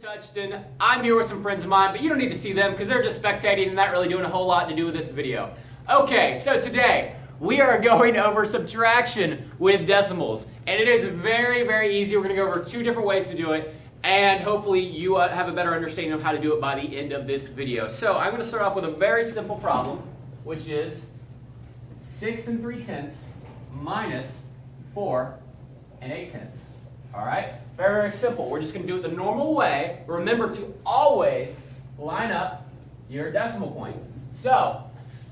Touchton. I'm here with some friends of mine, but you don't need to see them because they're just spectating and not really doing a whole lot to do with this video. Okay, so today we are going over subtraction with decimals, and it is very, very easy. We're going to go over two different ways to do it, and hopefully you have a better understanding of how to do it by the end of this video. So I'm going to start off with a very simple problem, which is 6 3/10 minus 4 8/10. All right? Very, very simple. We're just going to do it the normal way. Remember to always line up your decimal point. So,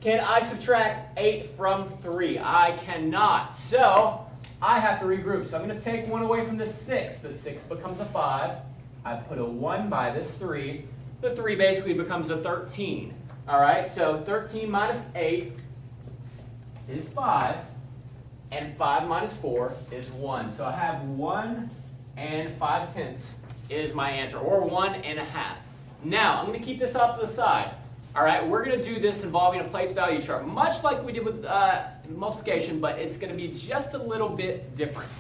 can I subtract 8 from 3? I cannot. So, I have to regroup. So, I'm going to take 1 away from the 6. The 6 becomes a 5. I put a 1 by this 3. The 3 basically becomes a 13. All right? So, 13 minus 8 is 5. And 5 minus 4 is 1. So, I have 1 and 5/10 is my answer, or 1 1/2. Now, I'm going to keep this off to the side. All right, we're going to do this involving a place value chart, much like we did with multiplication, but it's going to be just a little bit different.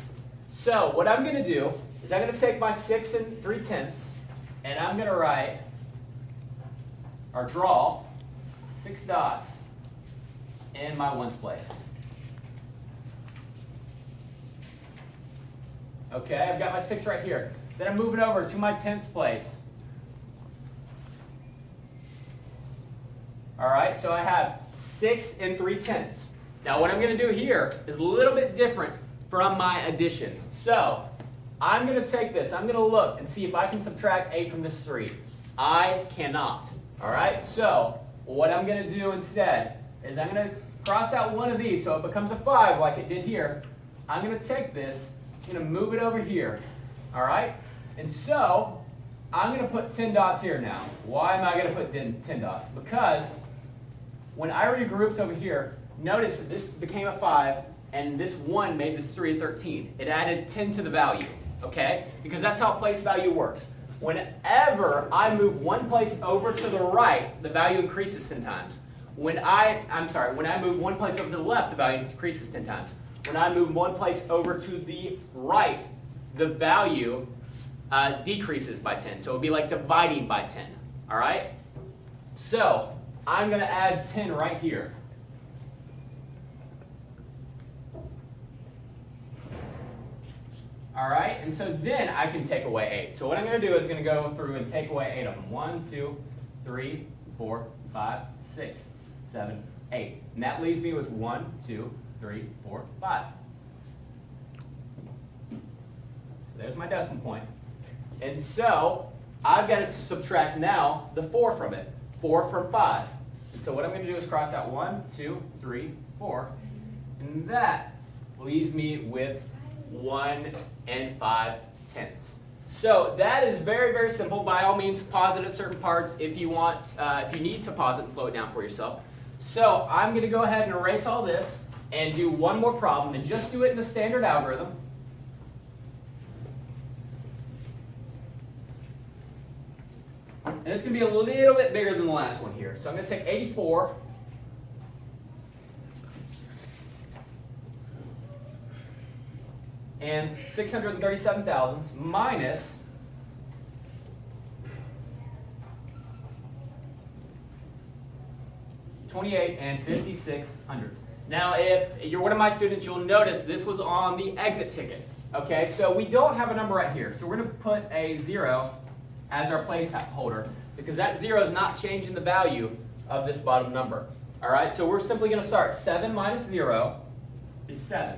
So, what I'm going to do is I'm going to take my 6 3/10, and I'm going to write, or draw, 6 dots in my ones place. Okay, I've got my 6 right here. Then I'm moving over to my 10ths place. All right, so I have 6 3/10. Now what I'm going to do here is a little bit different from my addition. So I'm going to take this. I'm going to look and see if I can subtract 8 from this 3. I cannot. All right, so what I'm going to do instead is I'm going to cross out one of these so it becomes a 5 like it did here. I'm going to take this. I'm going to move it over here, all right? And so, I'm going to put 10 dots here now. Why am I going to put 10 dots? Because when I regrouped over here, notice that this became a 5, and this 1 made this 3 a 13. It added 10 to the value, okay? Because that's how place value works. Whenever I move one place over to the right, the value increases 10 times. When I move one place over to the left, the value increases 10 times. When I move one place over to the right, the value decreases by 10. So it would be like dividing by 10. All right? So I'm going to add 10 right here. All right? And so then I can take away 8. So what I'm going to do is going to go through and take away 8 of them. 1, 2, 3, 4, 5, 6, 7, 8. And that leaves me with 1, 2, 3, 4, 5. So there's my decimal point. And so I've got to subtract now the 4 from it. 4 from 5. And so what I'm going to do is cross out 1, 2, 3, 4. And that leaves me with 1 5/10. So that is very, very simple. By all means, pause it at certain parts if you want, if you need to pause it and slow it down for yourself. So I'm going to go ahead and erase all this and do one more problem, and just do it in the standard algorithm. And it's going to be a little bit bigger than the last one here. So I'm going to take 84 and 637 thousandths minus 28 and 56 hundredths. Now, if you're one of my students, you'll notice this was on the exit ticket. Okay, so we don't have a number right here. So we're going to put a 0 as our placeholder because that 0 is not changing the value of this bottom number. All right, so we're simply going to start 7 minus 0 is 7.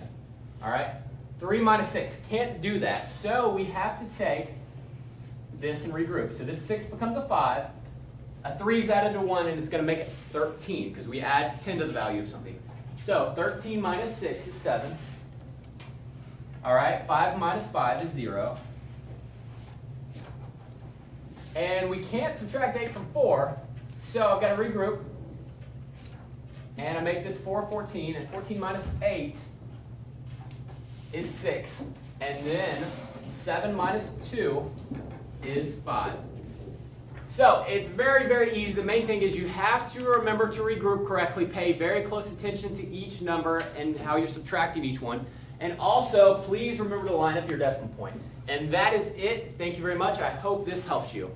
All right, 3 minus 6, can't do that. So we have to take this and regroup. So this 6 becomes a 5. A 3 is added to 1, and it's going to make it 13 because we add 10 to the value of something. So 13 minus 6 is 7. All right, 5 minus 5 is 0. And we can't subtract 8 from 4, so I've got to regroup. And I make this 4 14, and 14 minus 8 is 6. And then 7 minus 2 is 5. So it's very, very easy. The main thing is you have to remember to regroup correctly, pay very close attention to each number and how you're subtracting each one. And also, please remember to line up your decimal point. And that is it. Thank you very much. I hope this helps you.